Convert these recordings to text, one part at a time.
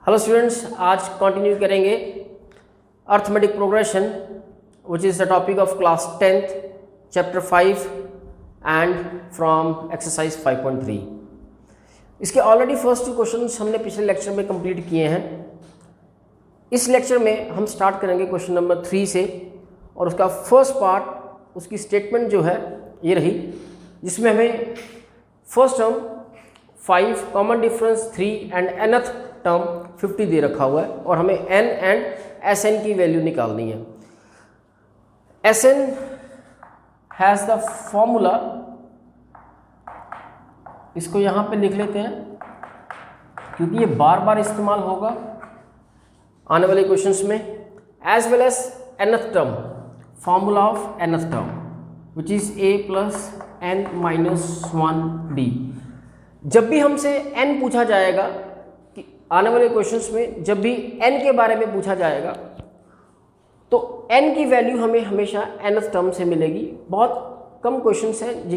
Hello students, आज continue करेंगे arithmetic progression which is the topic of class 10th chapter 5 and from exercise 5.3। इसके already first 2 question हमने पिछले lecture में complete किए हैं। इस लेक्चर में हम स्टार्ट करेंगे क्वेश्चन नंबर 3 से, और उसका फर्स्ट पार्ट, उसकी स्टेटमेंट जो है ये रही, जिसमें हमें first term 5, common difference 3 and nth term 50 दे रखा हुआ है, और हमें n एंड Sn की वैल्यू निकालनी है। Sn हैज़ द फॉर्मूला, इसको यहाँ पे लिख लेते हैं क्योंकि ये बार बार इस्तेमाल होगा आने वाले क्वेश्चंस में, as well as nth term, formula of nth term which is a plus n minus 1d। जब भी हमसे n पूछा जाएगा, कि आने वाले क्वेश्चंस में जब भी n के बारे में पूछा जाएगा, तो n की वैल्यू हमें हमेशा nth टर्म से मिलेगी। बहुत कम क्वेश्चंस हैं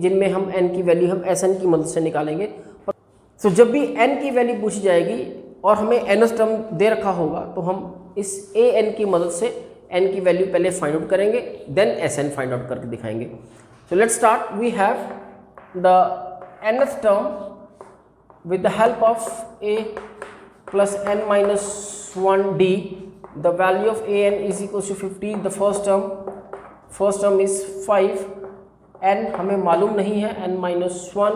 जिनमें हम n की वैल्यू हम Sn की मदद से निकालेंगे। तो जब भी n की वैल्यू पूछी जाएगी और हमें nth टर्म दे रखा होगा, तो हम इस an की मदद से n की वैल्यू पहले फाइंड आउट करेंगे, देन Sn फाइंड आउट करके दिखाएंगे। So let's start. We have the nth term with the help of a plus n minus 1d. The value of an is equals to 50. The first term is 5. n हमें मालूम नहीं है, n minus 1.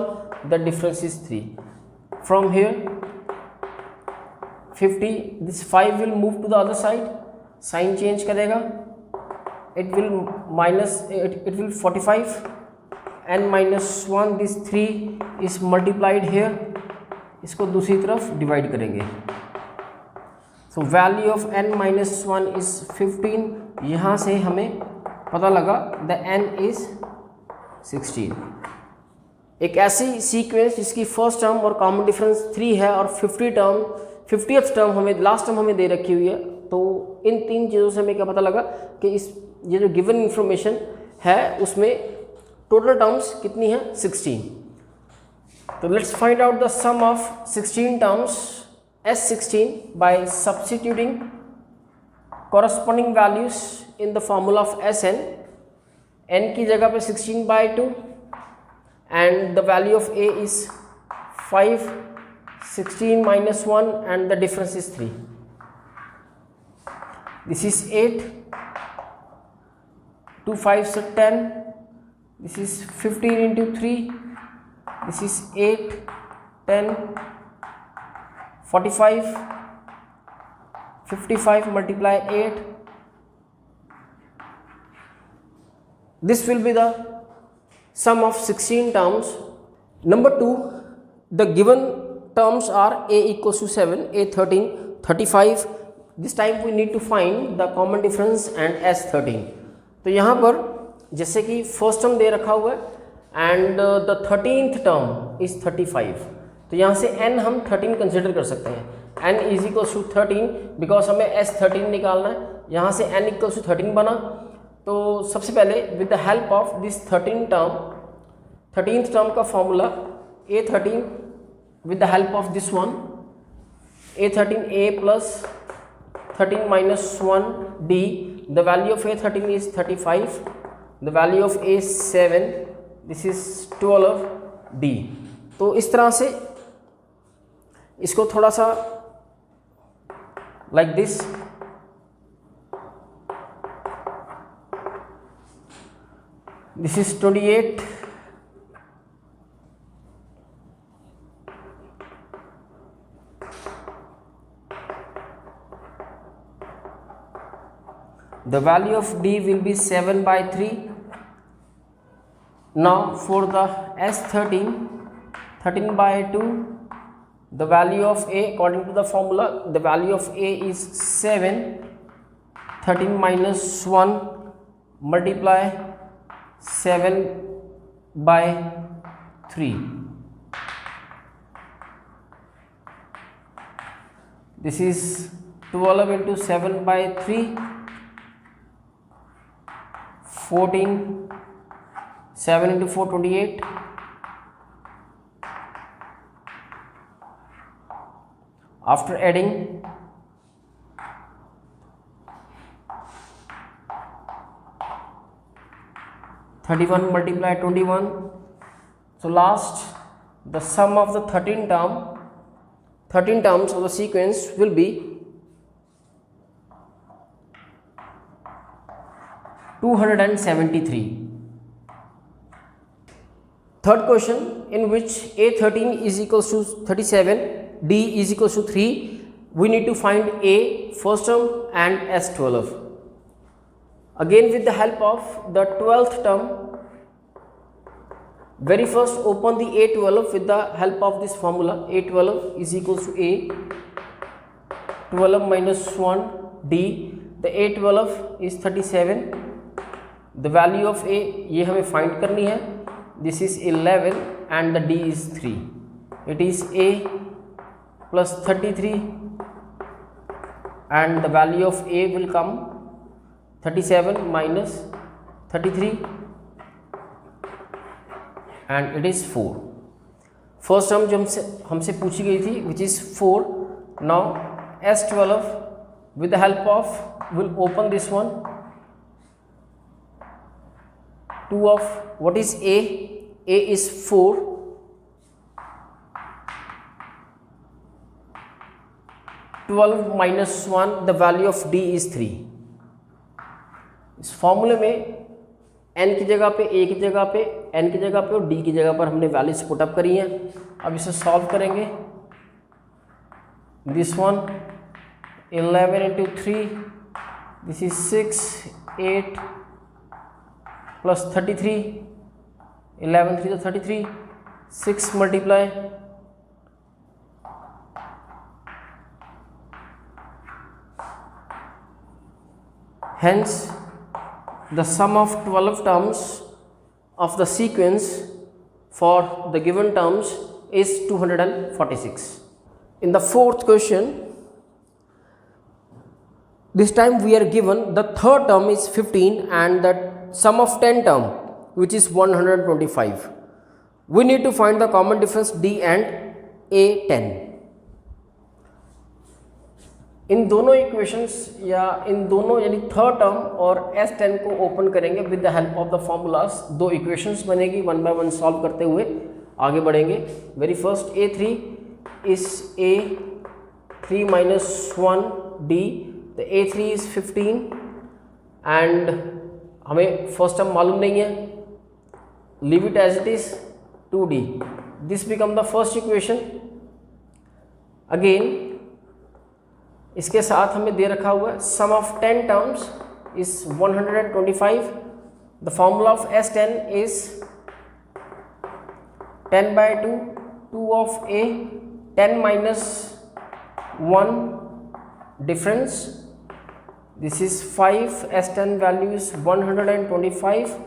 The difference is 3. From here 50. This 5 will move to the other side. Sign change करेगा. It will 45, n minus 1, this 3 is multiplied here, इसको दूसरी तरफ divide करेंगे। So value of n minus 1 is 15। यहाँ से हमें पता लगा the n is 16। एक ऐसी सीक्वेंस जिसकी फर्स्ट टर्म और कॉमन डिफरेंस 3 है, और 50th टर्म हमें, लास्ट टर्म हमें दे रखी हुई है। तो इन 3 चीज़ों से हमें क्या पता लगा कि ये जो गिवन इंफॉर्मेशन है उसमें टोटल टर्म्स कितनी है, 16। तो let's find out the sum of 16 terms S16 by substituting corresponding values in the formula of Sn। n की जगह पे 16/2 and the value of a is 5, 16 minus 1 and the difference is 3. This is 8, 2 5s are 10, this is 15 into 3, this is 8, 10, 45, 55 multiply 8. This will be the sum of 16 terms. Number 2, the given terms are a equals to 7, a 13, 35. This time we need to find the common difference and S13. तो यहाँ पर जैसे कि first term दे रखा हुआ है and the 13th term is 35, तो यहाँ से n हम 13 कंसिडर कर सकते हैं। n is equals to 13 because हमें S13 निकालना है। यहाँ से n इक्वल्स टू 13 बना, तो सबसे पहले with the help of this 13th term का formula a13 with the help of this one, a13 a plus 13 minus 1 d. The value of a13 is 35, the value of a is 7, this is 12 d. तो इस तरह से इसको थोड़ा सा like this, this is 28, the value of d will be 7/3. Now for the S13, 13/2, the value of a, according to the formula, the value of a is 7, 13 minus 1 multiply 7/3. This is 12 into 7/3, 14, 7 into 4 28, After adding 31 multiply 21, so last the sum of the 13 terms of the sequence will be 273. Third question, in which A13 is equals to 37, D is equals to 3, we need to find A first term and S12. Again with the help of the 12th term, very first open the A12 with the help of this formula. A12 is equals to A12 minus 1 D. The A12 is 37. The value of A ये हमें find करनी है. This is 11 and the D is 3. It is A plus 33 and the value of A will come 37 minus 33 and it is 4. First term जो हमसे पूछी गई थी which is 4. Now S12 with the help of, will open this one. 2 of what is A? A is 4. 12 minus 1, the value of D is 3. इस फॉर्मूले में n की जगह पे, a की जगह पे, n की जगह पे और d की जगह पर हमने वैल्यूज पुटअप करी हैं. अब इसे सॉल्व करेंगे. This one 11 into 3, this is 6, 8 plus 33, 11 3 to 33, 6 multiply hence the sum of 12 terms of the sequence for the given terms is 246. In the fourth question, this time we are given the third term is 15 and the sum of 10 term which is 125. We need to find the common difference D and A10. इन दोनों equations या इन दोनों यानी third term और S10 को open करेंगे with the help of the formulas. दो equations बनेगी, one by one solve करते हुए आगे बढ़ेंगे. Very first A3 is A3 minus 1 D. The A3 is 15 and हमें फर्स्ट टर्म मालूम नहीं है. Leave it as it is 2D. This become the first equation. Again इसके साथ हमें दे रखा हुआ है sum of 10 terms is 125. The formula of S10 is 10 by 2, 2 of A, 10 minus 1 difference. This is 5. S10 value is 125.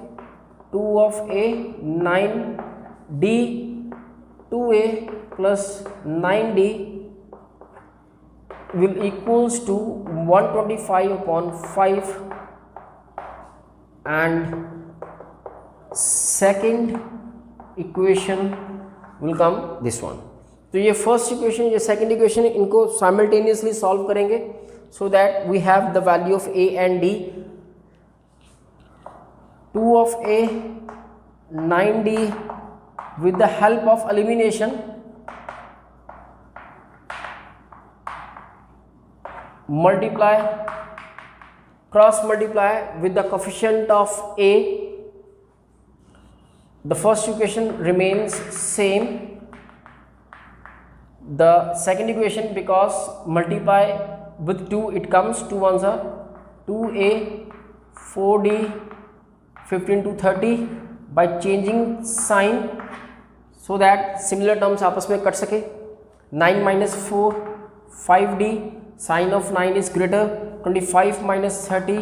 2 of A, 9 D, 2A plus 9D will equals to 125 upon 5 and second equation will come this one. तो ये first equation, ये second equation, इनको simultaneously solve करेंगे so that we have the value of A and D. 2 of A, 9D with the help of elimination. Multiply, cross multiply with the coefficient of A. The first equation remains same. The second equation, because multiply with 2, it comes 2 ones are 2A, 4D, 15 to 30 by changing sign so that similar terms आपस में cut सके. 9 minus 4, 5D. Sign of 9 is greater. 25 minus 30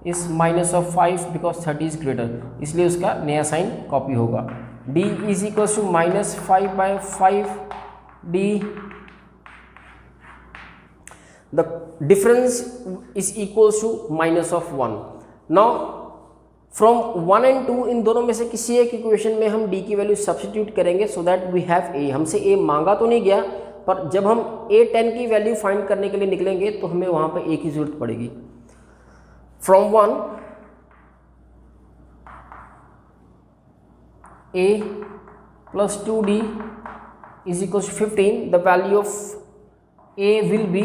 is minus of 5 because 30 is greater. इसलिए उसका नया sign copy होगा. D is equals to minus 5 by 5D. The difference is equals to minus of 1. Now from 1 and 2 इन दोनों में से किसी एक equation में हम D की वैल्यू सब्स्टिट्यूट करेंगे so that we have A. हमसे A मांगा तो नहीं गया पर जब हम A10 की वैल्यू फाइंड करने के लिए निकलेंगे तो हमें वहाँ पे A की ज़रूरत पड़ेगी। From 1 A plus 2D is equals to 15. The value of A will be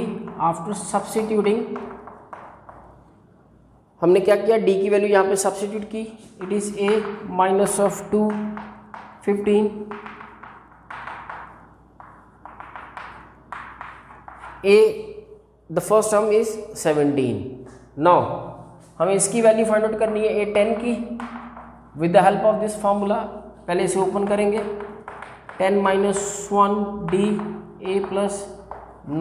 after substituting, हमने क्या किया, D की वैल्यू यहाँ पे सब्सिट्यूट की, it is A minus of 2 15 A the first term is 17। Now हमें इसकी वैल्यू फाइंड आउट करनी है A10 की with the help of this formula. पहले इसे ओपन करेंगे, 10 minus 1D A plus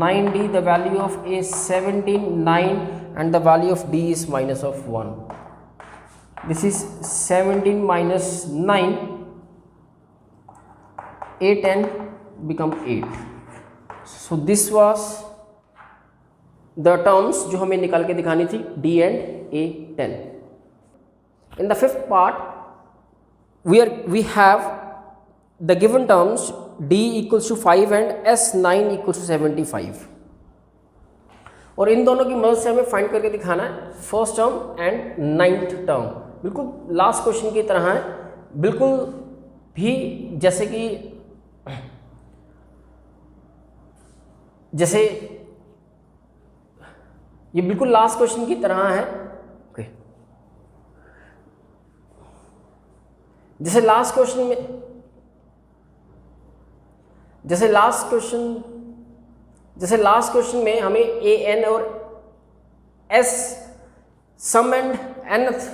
9D, the value of A 17 9 and the value of D is minus of 1. This is 17 minus 9, A10 become 8. So this was the terms जो हमें निकाल के दिखानी थी D and A10. In the fifth part we have the given terms D equals to 5 and S9 equals to 75, और इन दोनों की मदद से हमें फाइंड करके दिखाना है first term and ninth term. बिल्कुल लास्ट क्वेश्चन की तरह है, बिल्कुल भी जैसे ये बिल्कुल लास्ट क्वेश्चन की तरह है। ओके, जैसे लास्ट क्वेश्चन में हमें ए एन और S sum and nth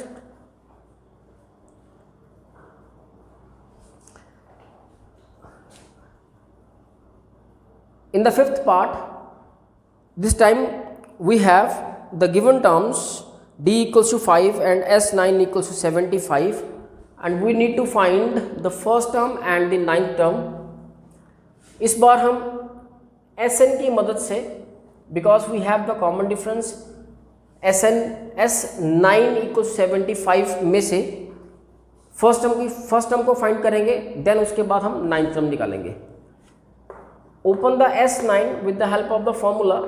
in the fifth part, this time we have the given terms D equals to 5 and S9 equals to 75, and we need to find the first term and the ninth term. इस बार हम Sn की मदद से, because we have the common difference S9 equal 75 में से first term को find करेंगे, then उसके बाद हम नाइन्थ टर्म निकालेंगे। Open the S9 with the help of the formula,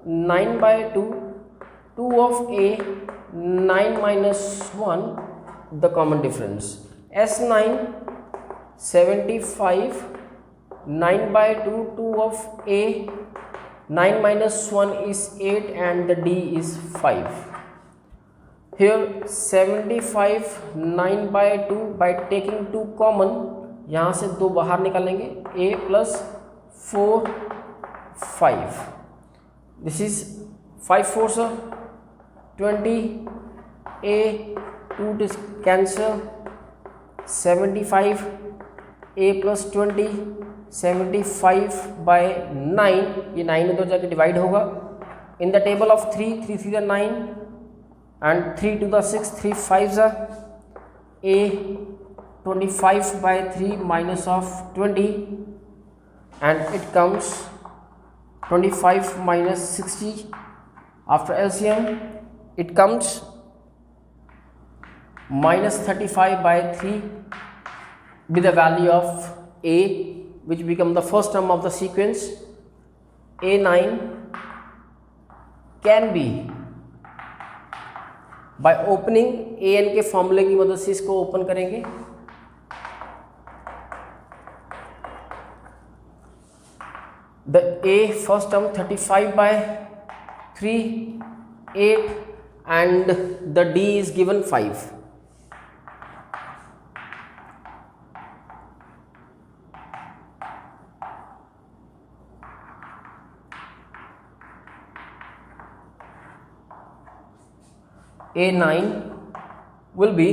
9/2 2 of A 9 minus 1 the common difference, S9 75 9/2 2 of A 9 minus 1 is 8 and the D is 5. Here 75 9/2 by taking 2 common, यहाँ से 2 बाहर निकालेंगे, A plus 4 5, this is 5 4s 20, A 2 to cancel, 75 A plus 20 75 by 9, ये 9 इधर जाके divide होगा। In the table of 3 3 3 9 and 3 to the 6 3 5s A 25 by 3 minus of 20, and it comes 25 minus 60, after LCM it comes minus 35 by 3 with the value of A, which become the first term of the sequence. A9 can be, by opening an के फॉर्मूले की मदद से इसको open करेंगे, the A first term 35 by 3 8 and the D is given 5. A9 will be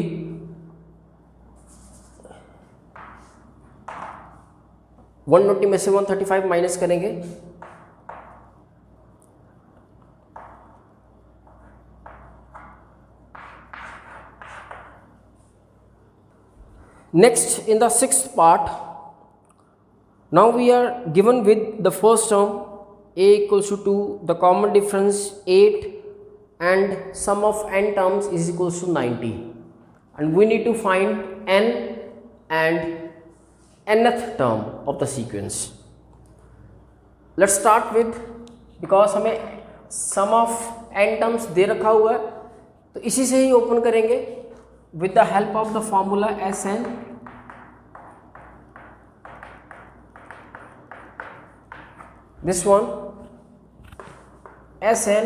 120 में से 135 minus करेंगे, next in the sixth part, now we are given with the first term A equals to 2, the common difference 8 and sum of n terms is equals to 90, and we need to find n and nth term of the sequence. Let's start with, because हमें सम of n terms दे रखा हुआ है तो इसी से ही open करेंगे with the help of the formula Sn। This one Sn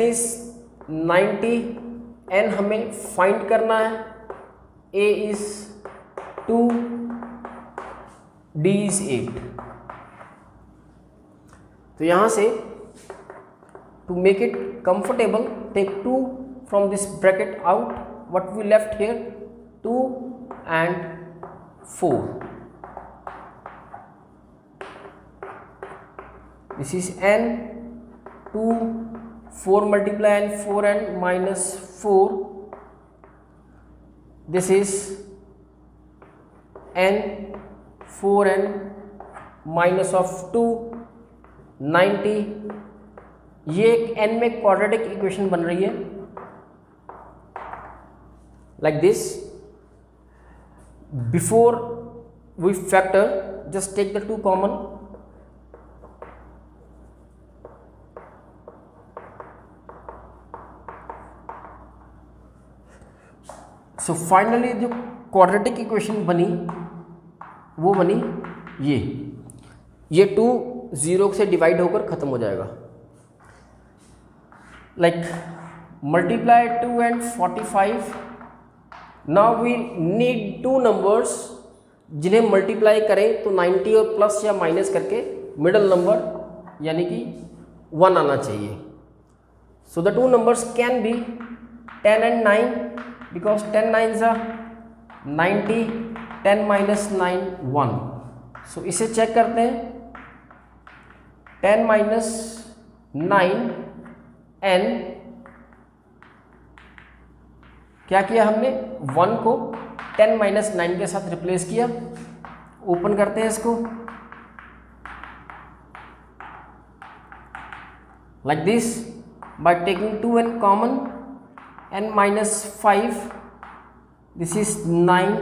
is 90, n हमें find करना है, a इज 2, d इज 8। तो यहां से to make it comfortable take 2 from this bracket out, what we left here 2 and 4। this is n, 2, 4 multiply n, 4n minus 4, this is n, 4n minus of 2, 90। ये एक n में quadratic equation बन रही है like this। Before we factor, just take the 2 common, so finally जो quadratic equation बनी वो बनी ये 2 0 से डिवाइड होकर खत्म हो जाएगा, like multiply 2 and 45। Now we need 2 numbers जिन्हें मल्टीप्लाई करें तो 90 और प्लस या माइनस करके मिडल नंबर यानी कि 1 आना चाहिए। So the 2 numbers can be 10 and 9, because 10 9s are 90, 10 minus 9 1। सो इसे चेक करते हैं, 10 minus 9 n, क्या किया हमने 1 को 10 minus 9 के साथ रिप्लेस किया। ओपन करते हैं इसको like this by taking 2n common, n minus 5, this is 9,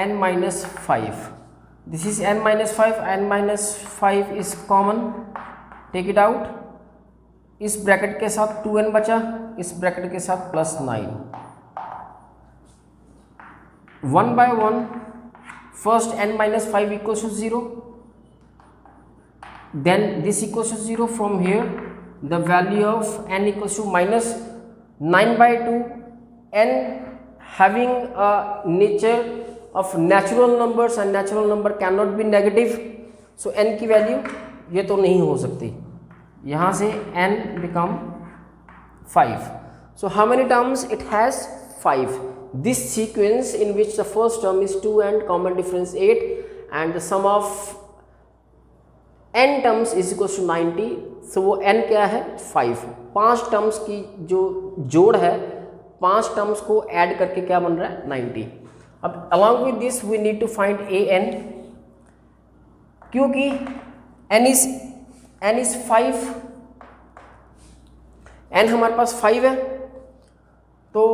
n minus 5, this is n minus 5, n minus 5 is common, take it out। इस ब्रैकेट के साथ 2n बचा, इस ब्रैकेट के साथ plus 9। 1 by 1, first n minus 5 equals to 0, then this equals to 0। from here the value of n equals to minus 9 by 2, n having a nature of natural numbers and natural number cannot be negative, so n की value ये तो नहीं हो सकती, यहाँ से n become 5। so how many terms it has? 5। this sequence in which the first term is 2 and common difference 8 and the sum of n terms is equals to 90, so वो n क्या है 5। 5 टर्म्स की जो जोड़ है, 5 terms को add करके क्या बन रहा है 90। अब along with this we need to find an, क्योंकि n is 5, n हमारे पास 5 है तो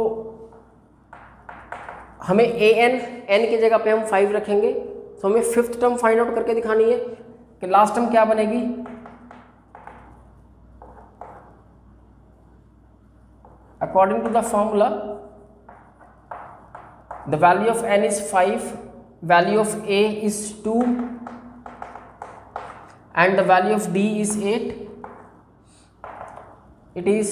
हमें n की जगह पे हम 5 रखेंगे, तो हमें 5th टर्म फाइंड आउट करके दिखानी है कि लास्ट टर्म क्या बनेगी। According to the formula the value of n is 5, value of a is 2 and the value of d is 8, it is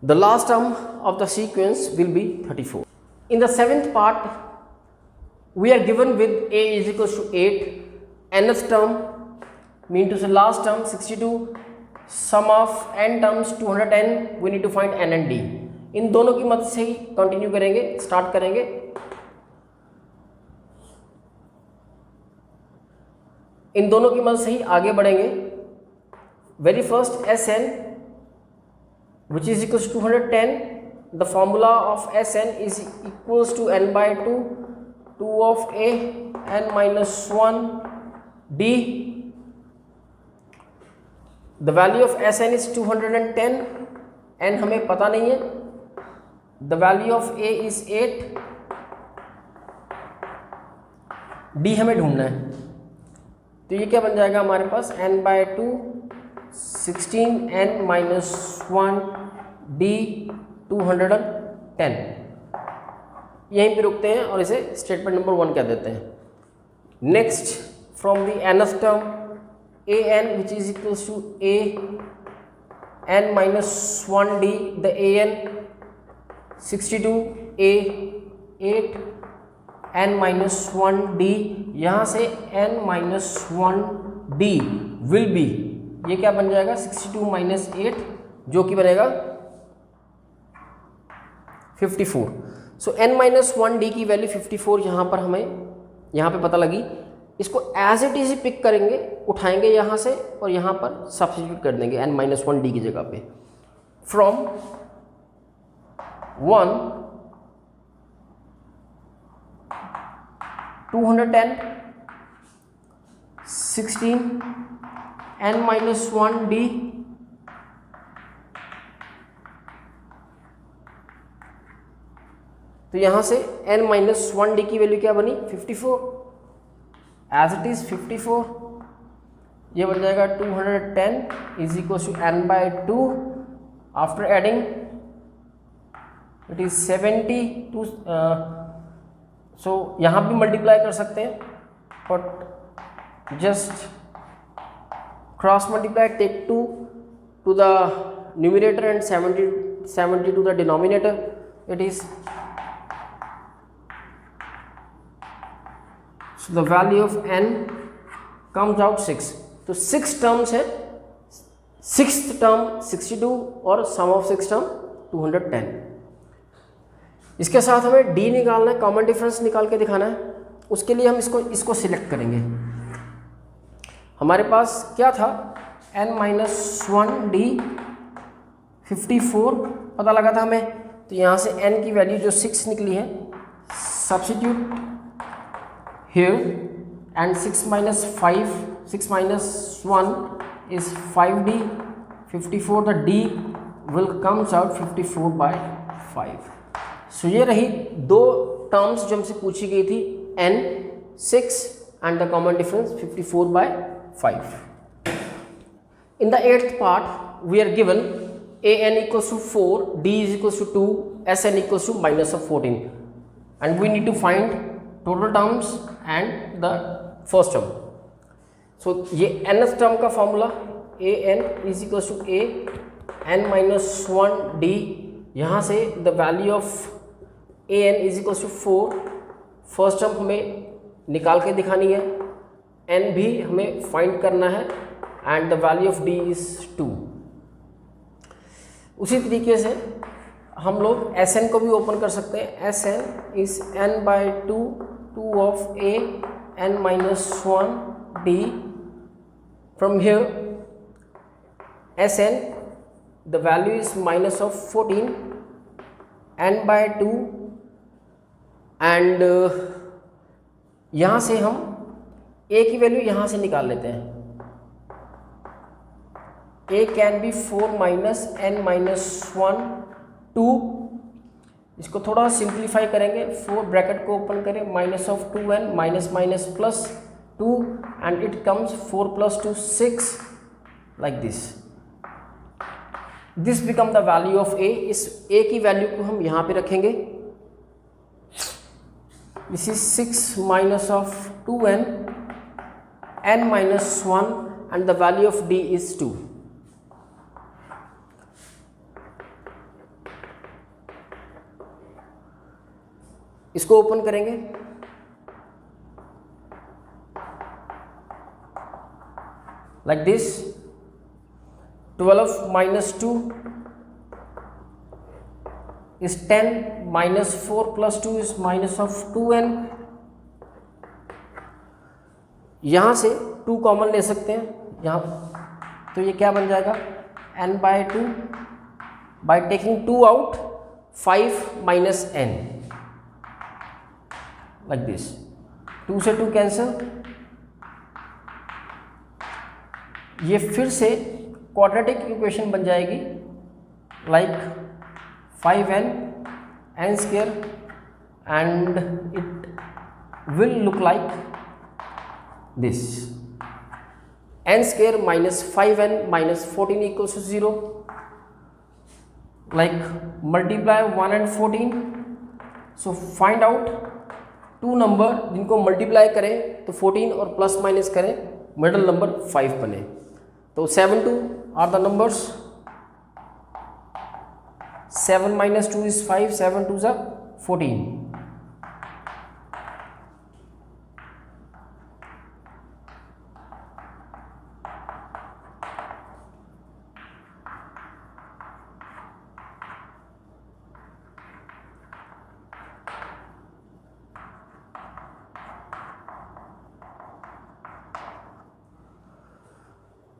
the last term of the sequence will be 34। in the 7th part we are given with a is equals to 8, nth term mean to say last term 62, sum of n terms 210, we need to find n and d। इन दोनों की मदद से ही continue करेंगे, start करेंगे। इन दोनों की मदद से ही आगे बढ़ेंगे। Very first Sn which is equals to 210, the formula of Sn is equals to n by 2, 2 of a n minus 1 d. The value of Sn is 210, n हमें पता नहीं है. The value of a is 8, d हमें ढूंढना है. तो ये क्या बन जाएगा हमारे पास, n by 2 16 n minus 1 d 210. यहीं पे रुकते हैं और इसे स्टेटमेंट नंबर 1 कह देते हैं. Next, from the nth term a n which is equals to a n minus 1 d, the a n 62 a 8 n minus 1 d, यहाँ से n minus 1 d will be, ये क्या बन जाएगा 62 minus 8 जो कि बनेगा 54. सो n minus 1 d की वैल्यू 54 यहाँ पर हमें यहाँ पे पता लगी. इसको एज इट इज पिक करेंगे, उठाएंगे यहाँ से और यहाँ पर सब्स्टिट्यूट कर देंगे n minus 1 d की जगह पे. फ्रॉम 1 210 16 n minus 1 d, तो यहाँ से n minus 1 d की वैल्यू क्या बनी 54. एज इट इज 54, ये बन जाएगा 210 is equal to n by 2. After adding it is 72. So यहाँ भी मल्टीप्लाई कर सकते हैं, but just cross multiply, take 2 to the numerator and 70 to the denominator. It is, so the value of n comes out 6. तो 6 terms है, 6th term 62 और सम of 6 term 210. इसके साथ हमें d निकालना है, कॉमन डिफरेंस निकाल के दिखाना है. उसके लिए हम इसको सिलेक्ट करेंगे. हमारे पास क्या था, n minus 1 d 54 पता लगा था हमें. तो यहाँ से n की वैल्यू जो 6 निकली है, substitute here, and 6 minus 1 is 5d. 54, the d will comes out 54 by 5. So ये रही दो टर्म्स जो हमसे पूछी गई थी, n 6 and the common difference 54 by 5. In the 8th part we are given a n equals to 4, d is equals to 2, s n equals to minus of 14, and we need to find total terms and the first term. So ये nth term का formula a n is equals to a n minus 1 d. यहाँ से the value of a n is equals to 4. First term हमें निकाल के दिखानी है, n भी हमें फाइंड करना है, and the value of d is 2. उसी तरीके से हम लोग Sn को भी ओपन कर सकते हैं. Sn is n by 2 of a n minus 1 d. From here Sn, the value is minus of 14 n by 2, and यहाँ से हम a की वैल्यू यहाँ से निकाल लेते हैं. a can be 4 minus n minus 1 2. इसको थोड़ा सिंप्लीफाई करेंगे. 4 ब्रैकेट को ओपन करें, minus of 2n minus minus plus 2, and it comes 4 plus 2 6 like this. This become the value of a. इस a की वैल्यू को हम यहाँ पे रखेंगे. This is 6 minus of 2n n minus 1, and the value of d is 2. इसको open करेंगे, like this. 12 minus 2 is 10, minus 4 plus 2 is minus of 2n. यहाँ से 2 कॉमन ले सकते हैं यहाँ, तो ये क्या बन जाएगा n by 2. By taking 2 out 5 minus n. Like this, 2 से 2 कैंसिल, ये फिर से क्वाड्रेटिक इक्वेशन बन जाएगी like 5n n square and it will look like this, n square minus 5n minus 14 equals to 0, like multiply 1 and 14. So find out two number जिनको multiply करें तो 14 और प्लस माइनस करें मिडल नंबर 5 बने, तो 7 2 are the numbers, 7 minus 2 is 5, 7 2s are 14.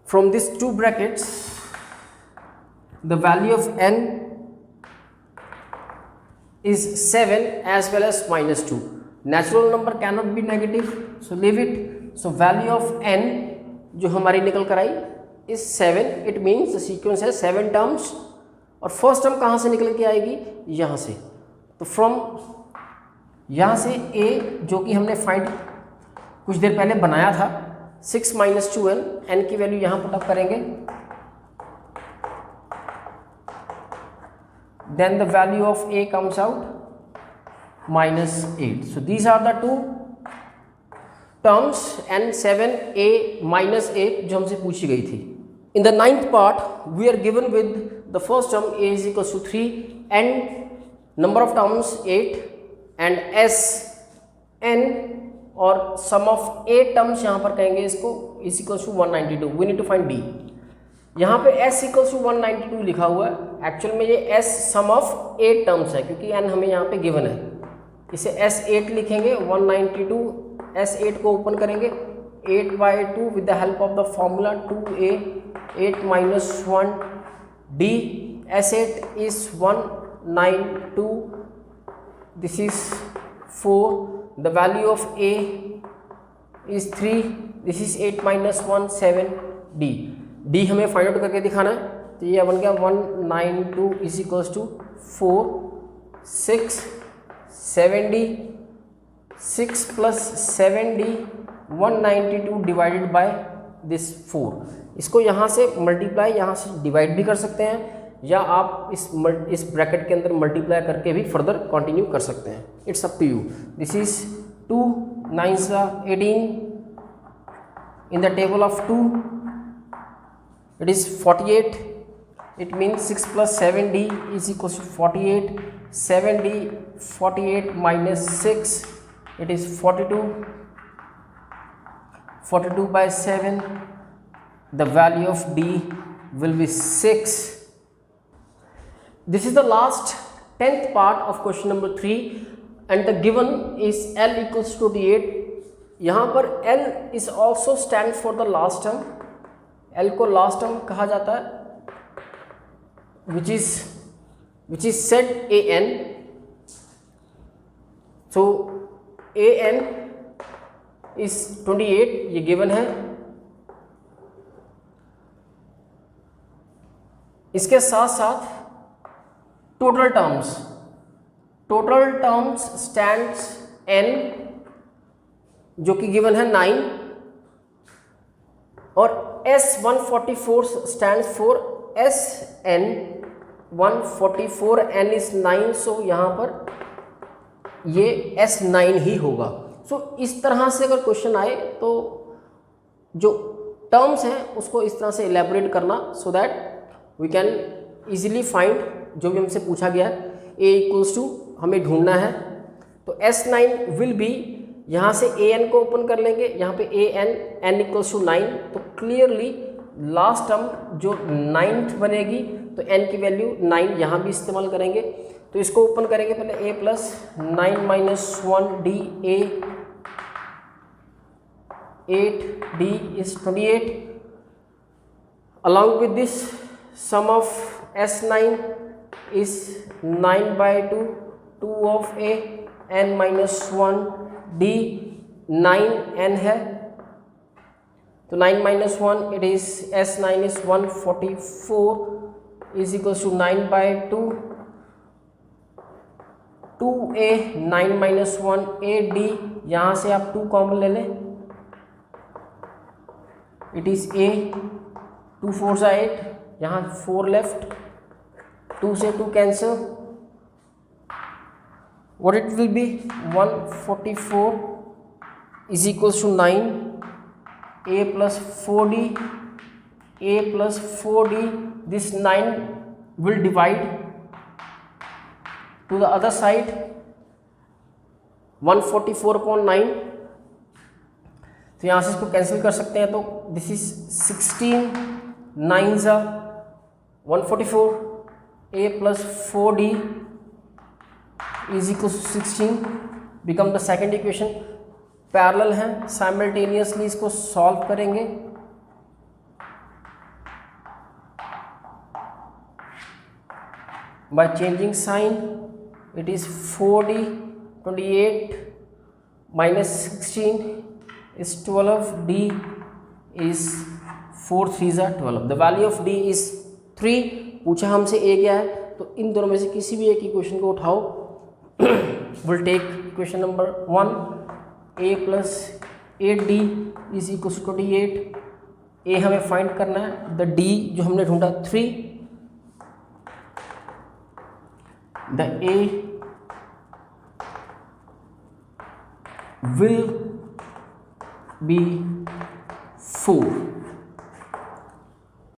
From these two brackets, the value of n is 7 as well as minus 2. Natural number cannot be negative, so leave it. So value of n जो हमारी निकल कर आई is 7. It means the sequence has 7 terms और first term कहाँ से निकल के आएगी, यहाँ से. तो फ्रॉम यहाँ से a जो कि हमने फाइंड कुछ देर पहले बनाया था 6 minus 2n, n की वैल्यू यहाँ पुट अप करेंगे, then the value of a comes out minus 8. So these are the two terms and 7a minus 8 जो हमसे पूछी गई थी. In the ninth part we are given with the first term a is equals to 3 and number of terms 8 and s n और सम of 8 terms यहाँ पर कहेंगे इसको is equals to 192. We need to find D. यहाँ पे s equals to 192 लिखा हुआ है, एक्चुअल में ये s सम ऑफ 8 टर्म्स है क्योंकि n हमें यहाँ पे गिवन है. इसे s8 लिखेंगे, 192 s8 को ओपन करेंगे, 8/2 with the help of the formula 2a 8 minus 1 d. s8 is 192, this is 4. The value of a is 3, this is 8 minus 1 7 d. d हमें फाइंड आउट करके दिखाना है, तो ये बन गया 192 is equals to 4 6 7d, 6 plus 7d 192 divided by this 4. इसको यहाँ से मल्टीप्लाई यहाँ से डिवाइड भी कर सकते हैं या आप इस ब्रैकेट के अंदर मल्टीप्लाई करके भी फर्दर कंटिन्यू कर सकते हैं. It's up to you. This is 2 9s 18. In the table of 2 it is 48. It means 6 plus 7d is equals to 48. 7d 48 minus 6, it is 42. 42 by 7, the value of d will be 6. This is the last 10th part of question number 3 and the given is L equals to 28. यहाँ पर L is also stand for the last term. L को last term कहा जाता है which is set an. So an is 28, ये given है. इसके साथ साथ टोटल टर्म्स स्टैंड्स n जो कि गिवन है 9 और S144 stands for SN 144 n is 9. सो यहाँ पर ये S9 ही होगा. सो इस तरह से अगर क्वेश्चन आए तो जो टर्म्स हैं उसको इस तरह से इलेबोरेट करना so that we can easily find जो भी हमसे पूछा गया है. a इक्वल्स टू हमें ढूंढना है तो S9 विल बी, यहाँ से an को ओपन कर लेंगे, यहाँ पे n इक्वल्स टू 9. तो क्लियरली लास्ट टर्म जो 9th बनेगी तो n की वैल्यू 9 यहाँ भी इस्तेमाल करेंगे. तो इसको ओपन करेंगे पहले a plus 9 minus 1 d a 8d is 28. Along with this sum of S9 is 9/2 2 of a n minus 1 D 9n है, तो 9 minus 1 it is S9 is 144 is equals to 9/2 2a 9 minus 1 AD, यहाँ से आप 2 common ले लें, it is A 2 4 जा 8, यहाँ 4 left, 2 से 2 cancel, what it will be 144 is equals to 9 a plus 4d this 9 will divide to the other side 144/9, तो यहाँ से इसको कैंसिल कर सकते हैं, तो दिस इज 16 9 जा 144 a plus 4d is equals to 16 become the second equation. Parallel हैं, साइमल्टेनियसली इसको सॉल्व करेंगे, by changing sign it is 4d 28 minus 16 is 12, d is 4 3 12, the value of d is 3. पूछा हमसे a क्या है, तो इन दोनों में से किसी भी एक इक्वेशन को उठाओ. we'll take equation number 1, a plus 8d is equals to 28. a हमें फाइंड करना है, the d जो हमने ढूंढा 3, the a will be 4.